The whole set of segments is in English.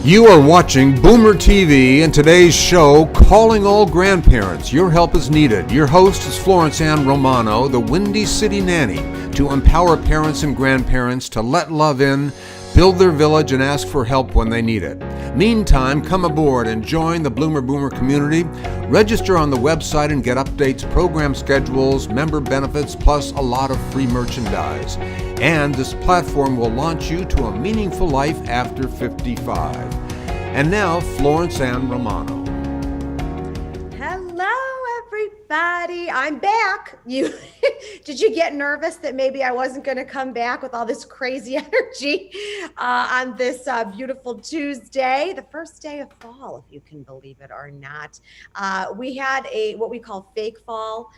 You are watching Boomer TV and today's show, Calling All Grandparents. Your help is needed. Your host is Florence Ann Romano, the Windy City Nanny, to empower parents and grandparents to let love in, build their village, and ask for help when they need it. Meantime, come aboard and join the Bloomer Boomer community. Register on the website and get updates, program schedules, member benefits, plus a lot of free merchandise. And this platform will launch you to a meaningful life after 55. And now, Florence Ann Romano. Hello, everybody. I'm back. Did you get nervous that maybe I wasn't going to come back with all this crazy energy on this beautiful Tuesday, the first day of fall, if you can believe it or not? We had what we call fake fall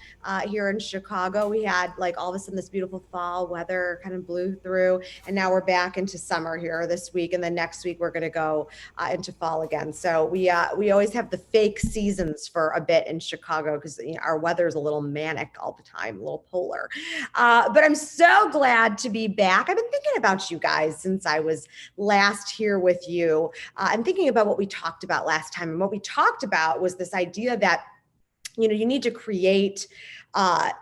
here in Chicago. We had like all of a sudden this beautiful fall weather kind of blew through, and now we're back into summer here this week, and then next week we're going to go into fall again. So we always have the fake seasons for a bit in Chicago because our weather is a little manic all the time, a little polar. But I'm so glad to be back. I've been thinking about you guys since I was last here with you. I'm thinking about what we talked about last time. And what we talked about was this idea that, you need to create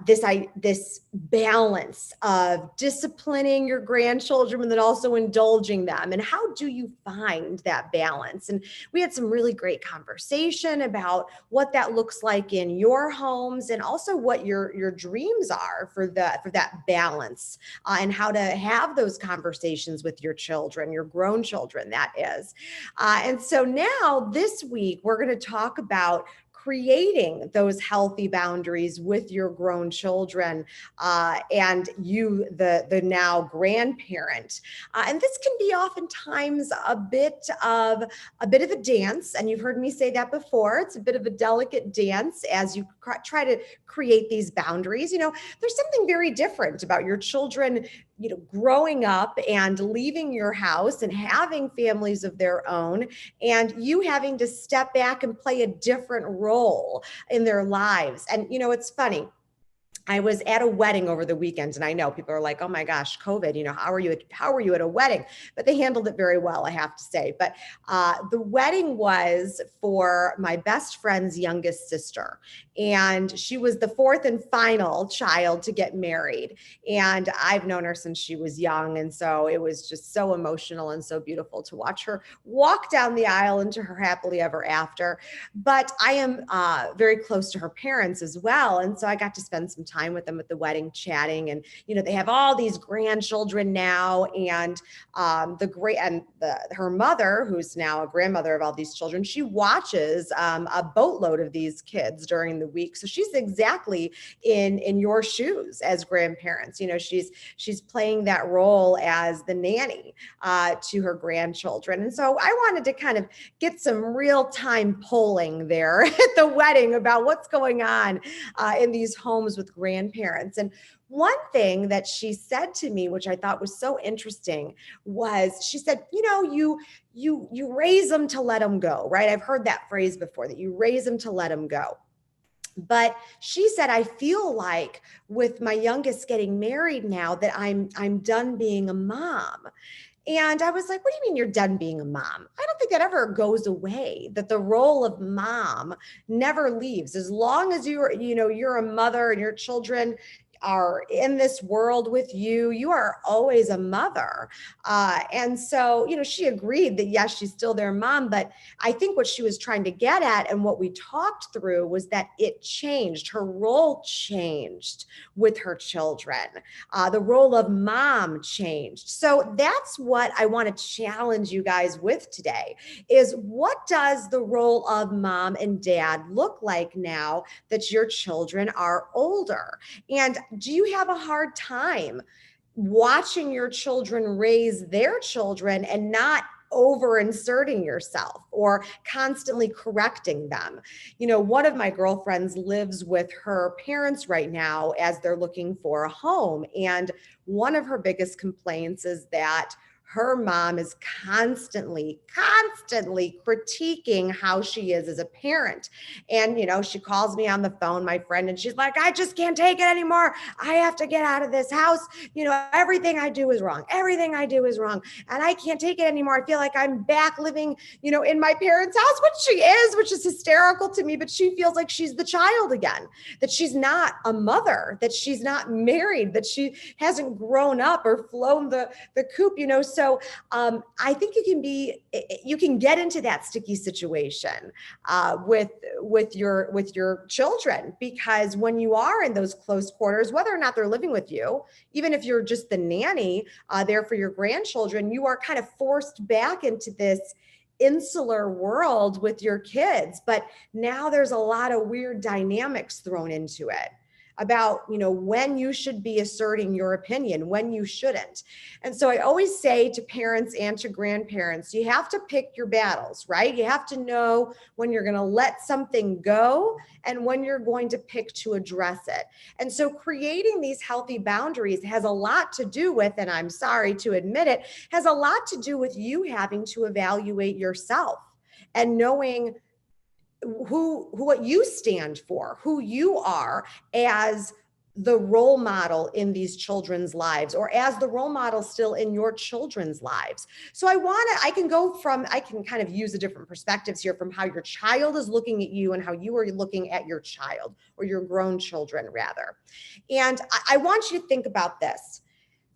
this balance of disciplining your grandchildren and then also indulging them. And how do you find that balance? And we had some really great conversation about what that looks like in your homes and also what your dreams are for that balance and how to have those conversations with your children, your grown children, that is. And so now this week, we're going to talk about creating those healthy boundaries with your grown children and you, the now grandparent. And this can be oftentimes a bit of a dance. And you've heard me say that before. It's a bit of a delicate dance as you try to create these boundaries. There's something very different about your children growing up and leaving your house and having families of their own, and you having to step back and play a different role in their lives. And, it's funny. I was at a wedding over the weekend, and I know people are like, "Oh my gosh, COVID! How are you at a wedding?" But they handled it very well, I have to say. But the wedding was for my best friend's youngest sister, and she was the fourth and final child to get married. And I've known her since she was young, and so it was just so emotional and so beautiful to watch her walk down the aisle into her happily ever after. But I am very close to her parents as well, and so I got to spend some time with them at the wedding chatting. And they have all these grandchildren now, and her mother, who's now a grandmother of all these children, she watches a boatload of these kids during the week. So she's exactly in your shoes as grandparents. She's playing that role as the nanny to her grandchildren. And so I wanted to kind of get some real-time polling there at the wedding about what's going on in these homes with grandparents. And one thing that she said to me, which I thought was so interesting, was she said, you raise them to let them go, right? I've heard that phrase before, that you raise them to let them go. But she said, I feel like with my youngest getting married now that I'm done being a mom. And I was like, what do you mean you're done being a mom? I don't think that ever goes away, that the role of mom never leaves. As long as you're a mother and your children are in this world with you, you are always a mother. And so, she agreed that yes, she's still their mom, but I think what she was trying to get at and what we talked through was that it changed. Her role changed with her children. The role of mom changed. So that's what I want to challenge you guys with today is, what does the role of mom and dad look like now that your children are older? And do you have a hard time watching your children raise their children and not over inserting yourself or constantly correcting them? One of my girlfriends lives with her parents right now as they're looking for a home. And one of her biggest complaints is that her mom is constantly critiquing how she is as a parent. And, she calls me on the phone, my friend, and she's like, I just can't take it anymore. I have to get out of this house. Everything I do is wrong. Everything I do is wrong. And I can't take it anymore. I feel like I'm back living, in my parents' house, which is hysterical to me, but she feels like she's the child again, that she's not a mother, that she's not married, that she hasn't grown up or flown the coop, So I think you can get into that sticky situation with your children, because when you are in those close quarters, whether or not they're living with you, even if you're just the nanny there for your grandchildren, you are kind of forced back into this insular world with your kids. But now there's a lot of weird dynamics thrown into it about, when you should be asserting your opinion, when you shouldn't. And so I always say to parents and to grandparents, you have to pick your battles, right? You have to know when you're going to let something go and when you're going to pick to address it. And so creating these healthy boundaries has a lot to do with, and I'm sorry to admit it, has a lot to do with you having to evaluate yourself and knowing what you stand for, who you are as the role model in these children's lives, or as the role model still in your children's lives. So I can kind of use the different perspectives here from how your child is looking at you and how you are looking at your child, or your grown children rather. And I want you to think about this.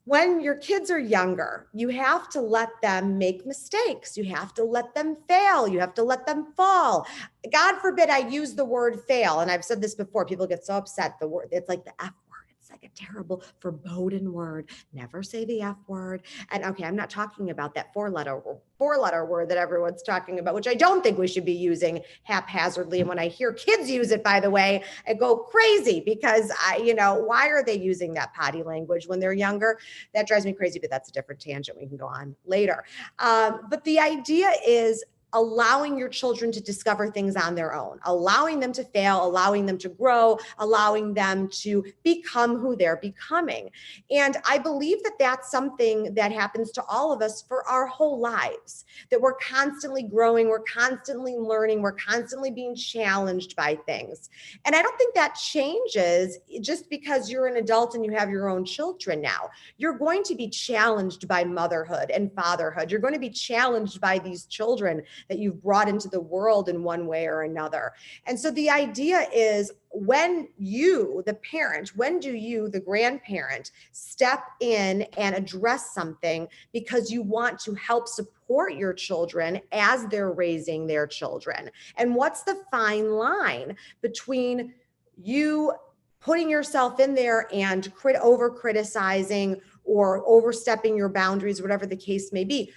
When your kids are younger, you have to let them make mistakes. You have to let them fail. You have to let them fall. God forbid I use the word fail. And I've said this before. People get so upset. The word, it's like the F word. It's like a terrible foreboding word. Never say the F word. And okay, I'm not talking about that four-letter word that everyone's talking about, which I don't think we should be using haphazardly. And when I hear kids use it, by the way, I go crazy, because why are they using that potty language when they're younger? That drives me crazy, but that's a different tangent we can go on later. But the idea is allowing your children to discover things on their own, allowing them to fail, allowing them to grow, allowing them to become who they're becoming. And I believe that that's something that happens to all of us for our whole lives, that we're constantly growing, we're constantly learning, we're constantly being challenged by things. And I don't think that changes just because you're an adult and you have your own children now. You're going to be challenged by motherhood and fatherhood. You're going to be challenged by these children that you've brought into the world in one way or another. And so the idea is, when you, the parent, when do you, the grandparent, step in and address something because you want to help support your children as they're raising their children? And what's the fine line between you putting yourself in there and over criticizing or overstepping your boundaries, whatever the case may be?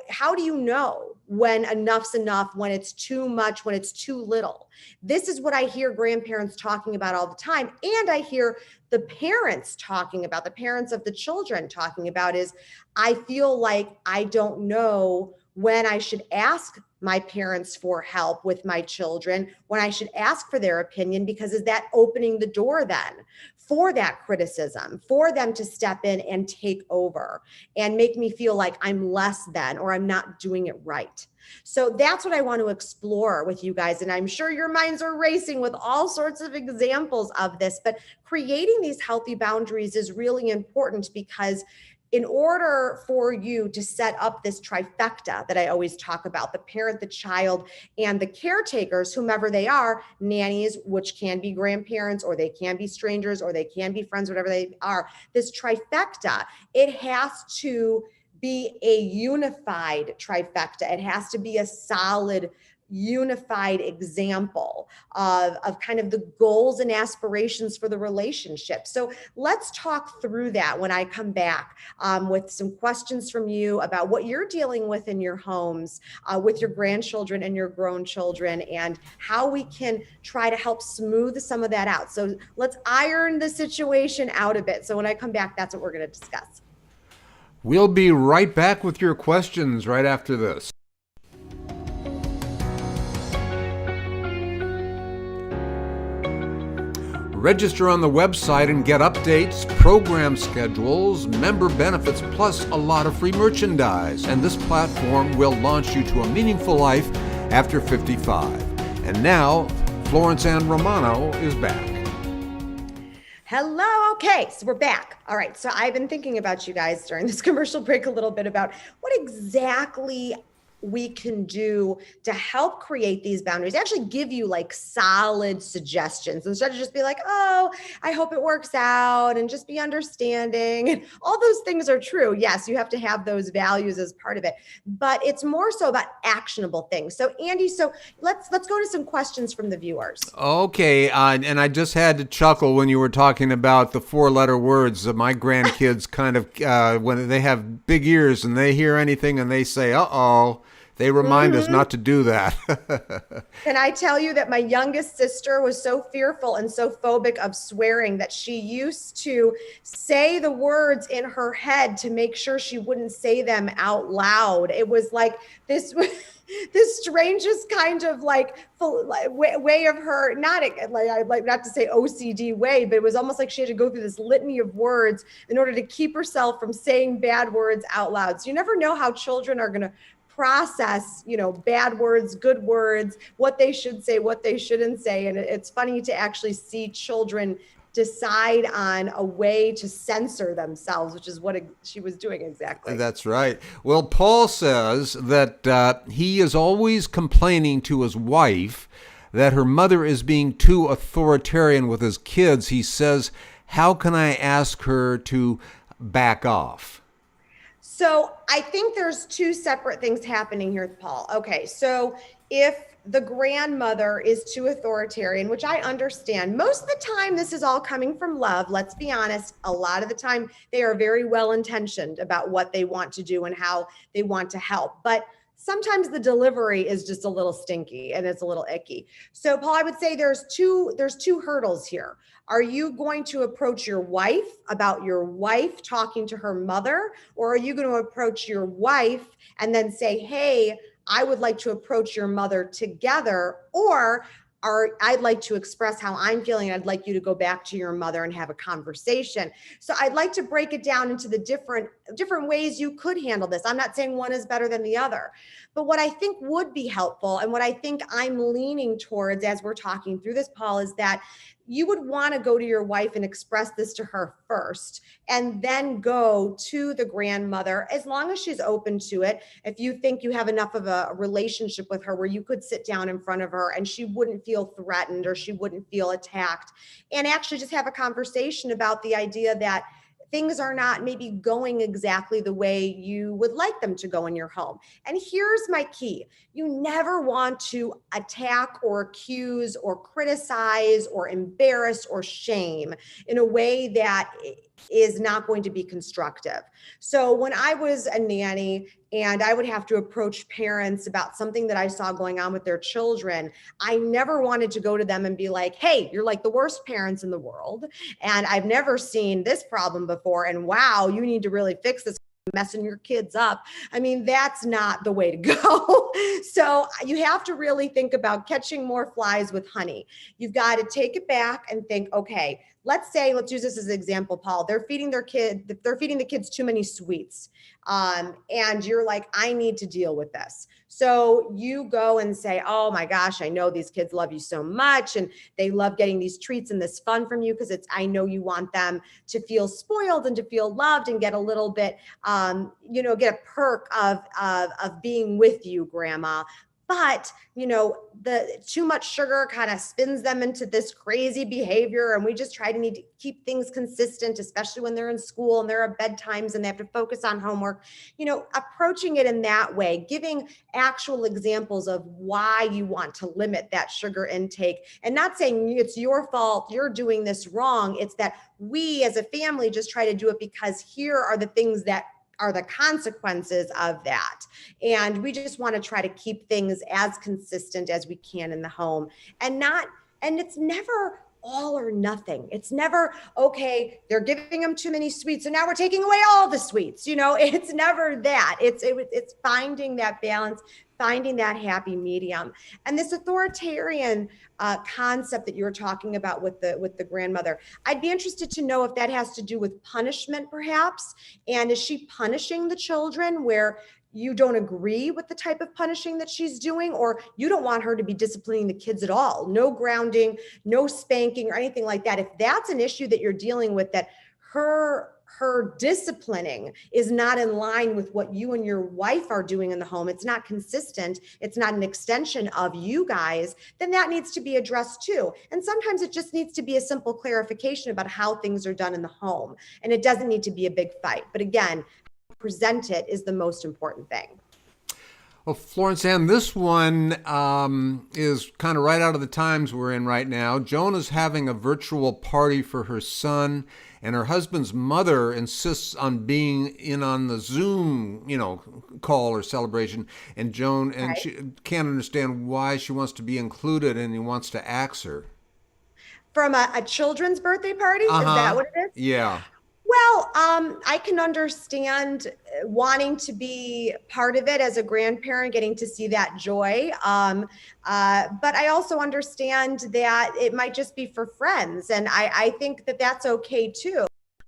How do you know when enough's enough, when it's too much, when it's too little? This is what I hear grandparents talking about all the time. And I hear the parents talking about, the parents of the children talking about, is I feel like I don't know when I should ask my parents for help with my children, when I should ask for their opinion, because is that opening the door then for that criticism, for them to step in and take over and make me feel like I'm less than, or I'm not doing it right? So that's what I want to explore with you guys. And I'm sure your minds are racing with all sorts of examples of this, but creating these healthy boundaries is really important, because in order for you to set up this trifecta that I always talk about, the parent, the child, and the caretakers, whomever they are, nannies, which can be grandparents, or they can be strangers, or they can be friends, whatever they are, this trifecta, it has to be a unified trifecta. It has to be a solid, unified example of kind of the goals and aspirations for the relationship. So let's talk through that when I come back with some questions from you about what you're dealing with in your homes with your grandchildren and your grown children, and how we can try to help smooth some of that out. So let's iron the situation out a bit. So when I come back, that's what we're going to discuss. We'll be right back with your questions right after this. Register on the website and get updates, program schedules, member benefits, plus a lot of free merchandise. And this platform will launch you to a meaningful life after 55. And now, Florence Ann Romano is back. Hello. Okay, so we're back. All right, so I've been thinking about you guys during this commercial break a little bit about what exactly we can do to help create these boundaries, actually give you like solid suggestions instead of just be like, oh, I hope it works out and just be understanding. And all those things are true. Yes, you have to have those values as part of it, but it's more so about actionable things. So Andy, so let's go to some questions from the viewers. Okay, and I just had to chuckle when you were talking about the 4-letter words. My grandkids kind of, when they have big ears and they hear anything and they say, uh-oh, they remind us not to do that. Can I tell you that my youngest sister was so fearful and so phobic of swearing that she used to say the words in her head to make sure she wouldn't say them out loud. It was like this strangest kind of like way of her, not to say OCD way, but it was almost like she had to go through this litany of words in order to keep herself from saying bad words out loud. So you never know how children are going to process, bad words, good words, what they should say, what they shouldn't say. And it's funny to actually see children decide on a way to censor themselves, which is what she was doing exactly. That's right. Well, Paul says that he is always complaining to his wife that her mother is being too authoritarian with his kids. He says, how can I ask her to back off? So I think there's two separate things happening here, Paul. Okay, so if the grandmother is too authoritarian, which I understand, most of the time this is all coming from love. Let's be honest. A lot of the time they are very well intentioned about what they want to do and how they want to help. But sometimes the delivery is just a little stinky and it's a little icky. So Paul, I would say there's two hurdles here. Are you going to approach your wife about your wife talking to her mother, or are you going to approach your wife and then say, hey, I would like to approach your mother together, or I'd like to express how I'm feeling. I'd like you to go back to your mother and have a conversation. So I'd like to break it down into the different ways you could handle this. I'm not saying one is better than the other, but what I think would be helpful and what I think I'm leaning towards as we're talking through this, Paul, is that you would want to go to your wife and express this to her first, and then go to the grandmother, as long as she's open to it. If you think you have enough of a relationship with her where you could sit down in front of her and she wouldn't feel threatened or she wouldn't feel attacked, and actually just have a conversation about the idea that things are not maybe going exactly the way you would like them to go in your home. And here's my key. You never want to attack or accuse or criticize or embarrass or shame in a way that is not going to be constructive. So when I was a nanny and I would have to approach parents about something that I saw going on with their children, I never wanted to go to them and be like, hey, you're like the worst parents in the world, and I've never seen this problem before, and wow, you need to really fix this, messing your kids up. I mean, that's not the way to go. So you have to really think about catching more flies with honey. You've got to take it back and think, okay, let's use this as an example, Paul. They're feeding the kids too many sweets. And you're like, I need to deal with this. So you go and say, oh my gosh, I know these kids love you so much and they love getting these treats and this fun from you, because I know you want them to feel spoiled and to feel loved and get a little bit, get a perk of being with you, Grandma. But, the too much sugar kind of spins them into this crazy behavior. And we just need to keep things consistent, especially when they're in school and there are bedtimes and they have to focus on homework. Approaching it in that way, giving actual examples of why you want to limit that sugar intake, and not saying it's your fault, you're doing this wrong. It's that we as a family just try to do it because here are the things that are the consequences of that. And we just want to try to keep things as consistent as we can in the home, and it's never all or nothing. It's never, okay, they're giving them too many sweets, and now we're taking away all the sweets. It's never that. It's finding that balance, finding that happy medium. And this authoritarian concept that you were talking about with the grandmother, I'd be interested to know if that has to do with punishment, perhaps. And is she punishing the children where you don't agree with the type of punishing that she's doing, or you don't want her to be disciplining the kids at all? No grounding, no spanking or anything like that. If that's an issue that you're dealing with, that her disciplining is not in line with what you and your wife are doing in the home, it's not consistent, it's not an extension of you guys, then that needs to be addressed too. And sometimes it just needs to be a simple clarification about how things are done in the home. And it doesn't need to be a big fight. But again, present it is the most important thing. Well, Florence Ann, this one is kind of right out of the times we're in right now. Joan is having a virtual party for her son, and her husband's mother insists on being in on the Zoom, call or celebration. And Joan, Right. She can't understand why she wants to be included, and he wants to axe her. From a children's birthday party? Is that what it is? Yeah. Well, I can understand wanting to be part of it as a grandparent, getting to see that joy. But I also understand that it might just be for friends. And I think that that's okay too.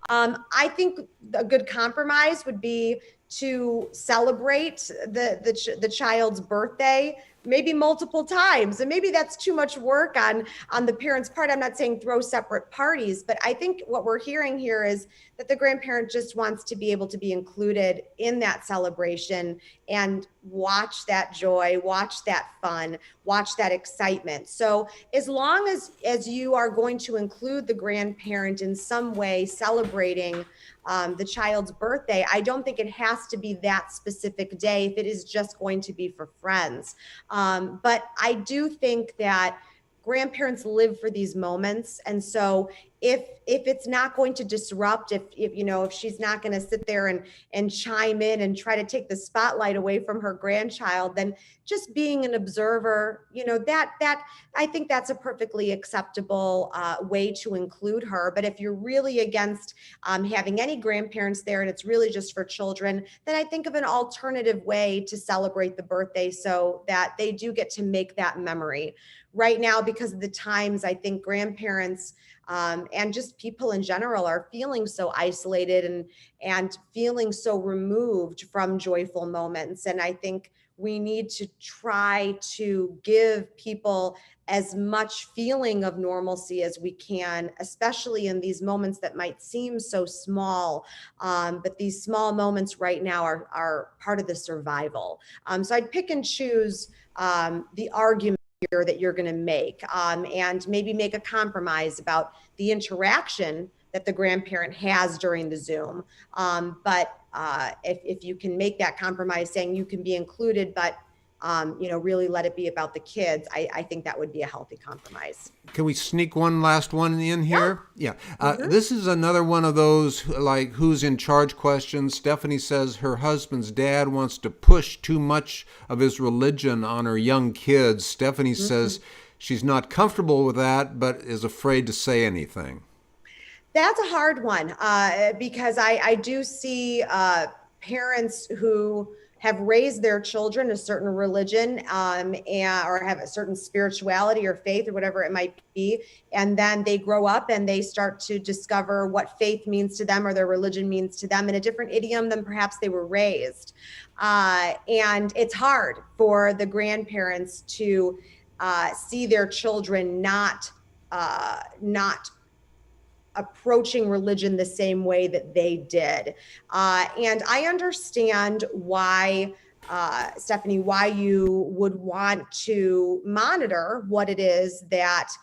I think a good compromise would be to celebrate the child's birthday maybe multiple times. And maybe that's too much work on the parents' part. I'm not saying throw separate parties, but I think what we're hearing here is that the grandparent just wants to be able to be included in that celebration and watch that joy, watch that fun, watch that excitement. So as long as you are going to include the grandparent in some way celebrating the child's birthday, I don't think it has to be that specific day if it is just going to be for friends. But I do think that grandparents live for these moments. And so if it's not going to disrupt, if she's not going to sit there and chime in and try to take the spotlight away from her grandchild, then just being an observer, that I think that's a perfectly acceptable way to include her. But if you're really against having any grandparents there and it's really just for children, then I think of an alternative way to celebrate the birthday so that they do get to make that memory. Right now, because of the times, I think grandparents and just people in general are feeling so isolated and feeling so removed from joyful moments. And I think we need to try to give people as much feeling of normalcy as we can, especially in these moments that might seem so small. But these small moments right now are part of the survival. So I'd pick and choose the argument that you're going to make, and maybe make a compromise about the interaction that the grandparent has during the Zoom. But if you can make that compromise saying you can be included, but really let it be about the kids, I think that would be a healthy compromise. Can we sneak one last one in here? Yeah. Mm-hmm. This is another one of those like who's in charge questions. Stephanie says her husband's dad wants to push too much of his religion on her young kids. Stephanie says she's not comfortable with that, but is afraid to say anything. That's a hard one because I do see parents who have raised their children a certain religion or have a certain spirituality or faith or whatever it might be. And then they grow up and they start to discover what faith means to them or their religion means to them in a different idiom than perhaps they were raised. And it's hard for the grandparents to see their children not approaching religion the same way that they did. And I understand why, Stephanie, why you would want to monitor what it is that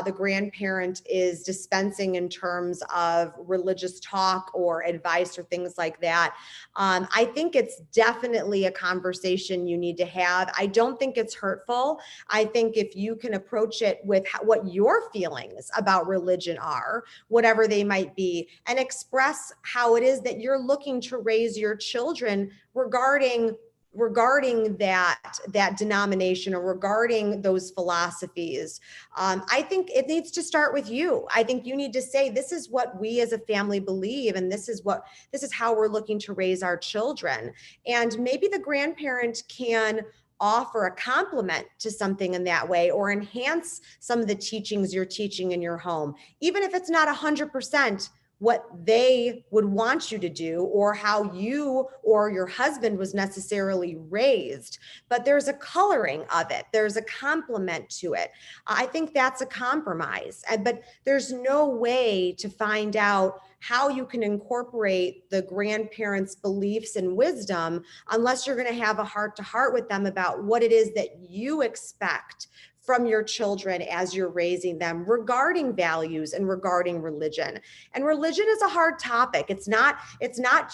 the grandparent is dispensing in terms of religious talk or advice or things like that. I think it's definitely a conversation you need to have. I don't think it's hurtful. I think if you can approach it with what your feelings about religion are, whatever they might be, and express how it is that you're looking to raise your children regarding regarding that denomination or regarding those philosophies. I think it needs to start with you. I think you need to say, this is what we as a family believe, and this is how we're looking to raise our children. And maybe the grandparent can offer a complement to something in that way, or enhance some of the teachings you're teaching in your home, even if it's not 100% what they would want you to do or how you or your husband was necessarily raised, but there's a coloring of it. There's a complement to it. I think that's a compromise, but there's no way to find out how you can incorporate the grandparents' beliefs and wisdom unless you're going to have a heart-to-heart with them about what it is that you expect from your children as you're raising them regarding values and regarding religion. And religion is a hard topic. It's not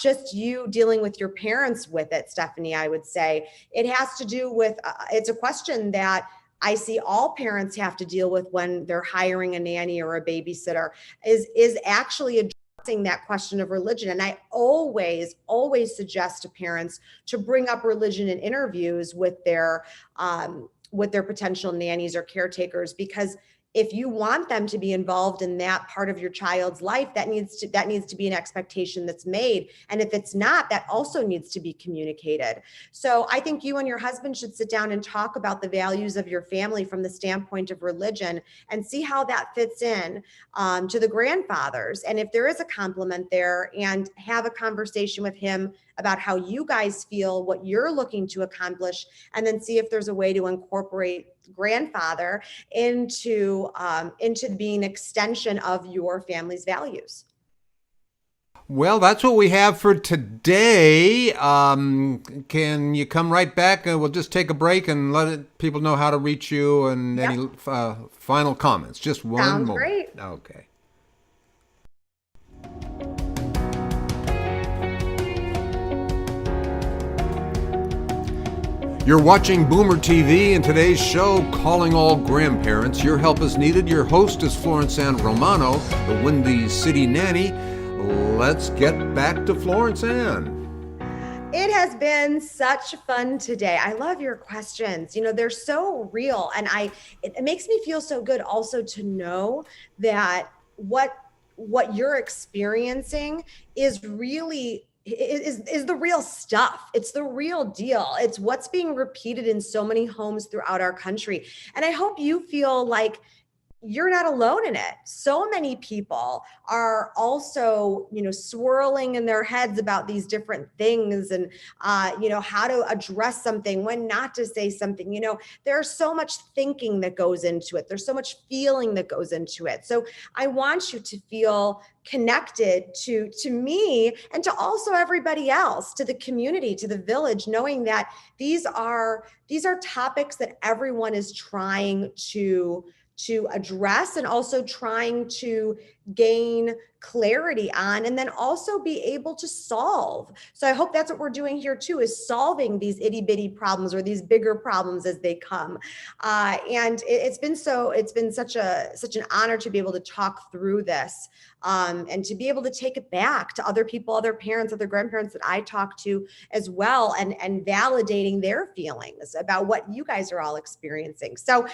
just you dealing with your parents with it, Stephanie, I would say. It has to do with, it's a question that I see all parents have to deal with when they're hiring a nanny or a babysitter, is actually addressing that question of religion. And I always suggest to parents to bring up religion in interviews with their potential nannies or caretakers, because if you want them to be involved in that part of your child's life, that needs to be an expectation that's made. And if it's not, that also needs to be communicated. So I think you and your husband should sit down and talk about the values of your family from the standpoint of religion and see how that fits in to the grandfathers. And if there is a complement there, and have a conversation with him about how you guys feel, what you're looking to accomplish, and then see if there's a way to incorporate grandfather into being an extension of your family's values. Well, that's what we have for today. Can you come right back? We'll just take a break and let people know how to reach you, and yep. Any final comments. Just one Sounds moment. Great. Okay. You're watching Boomer TV, and today's show, Calling All Grandparents. Your help is needed. Your host is Florence Ann Romano, the Windy City Nanny. Let's get back to Florence Ann. It has been such fun today. I love your questions. They're so real, and it makes me feel so good also to know that what you're experiencing is really is the real stuff. It's the real deal. It's what's being repeated in so many homes throughout our country. And I hope you feel like you're not alone in it. So many people are also, swirling in their heads about these different things and, how to address something, when not to say something. There's so much thinking that goes into it. There's so much feeling that goes into it. So I want you to feel connected to me, and to also everybody else, to the community, to the village, knowing that these are topics that everyone is trying to address, and also trying to gain clarity on, and then also be able to solve. So I hope that's what we're doing here too, is solving these itty bitty problems, or these bigger problems as they come. And it's been such an honor to be able to talk through this, and to be able to take it back to other people, other parents, other grandparents that I talk to as well, and validating their feelings about what you guys are all experiencing. So,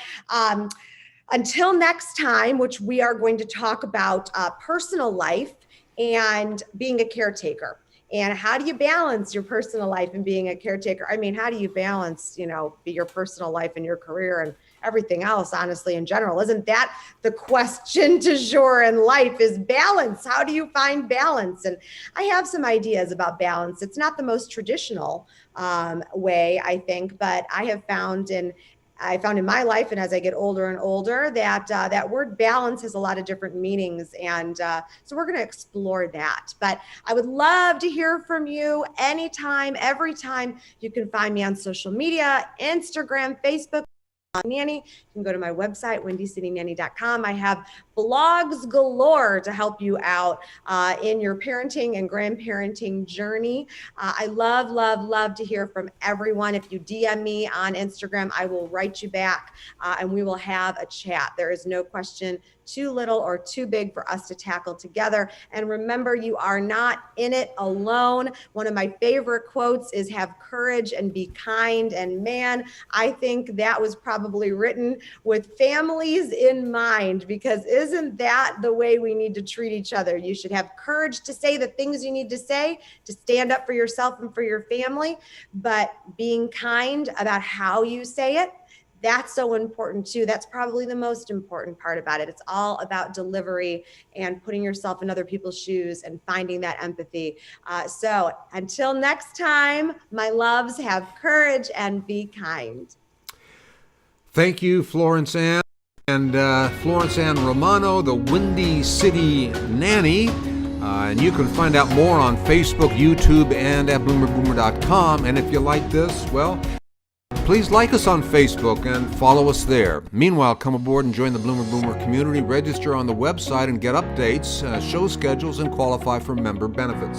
until next time, which we are going to talk about personal life and being a caretaker. And how do you balance your personal life and being a caretaker? I mean, how do you balance, your personal life and your career and everything else, honestly, in general? Isn't that the question du jour in life, is balance? How do you find balance? And I have some ideas about balance. It's not the most traditional way, I think, but I have found in my life, and as I get older and older, that that word balance has a lot of different meanings. And so we're going to explore that. But I would love to hear from you anytime, every time. You can find me on social media, Instagram, Facebook, Nanny. You can go to my website, windycitynanny.com. I have blogs galore to help you out in your parenting and grandparenting journey. I love to hear from everyone. If you DM me on Instagram, I will write you back and we will have a chat. There is no question too little or too big for us to tackle together. And remember, you are not in it alone. One of my favorite quotes is have courage and be kind. And man, I think that was probably written with families in mind, because isn't that the way we need to treat each other? You should have courage to say the things you need to say, to stand up for yourself and for your family, but being kind about how you say it, that's so important too. That's probably the most important part about it. It's all about delivery and putting yourself in other people's shoes and finding that empathy. So until next time, my loves, have courage and be kind. Thank you, Florence Ann. And Florence Ann Romano, the Windy City Nanny. And you can find out more on Facebook, YouTube, and at bloomerboomer.com. And if you like this, well, please like us on Facebook and follow us there. Meanwhile, come aboard and join the Bloomer Boomer community. Register on the website and get updates, show schedules, and qualify for member benefits.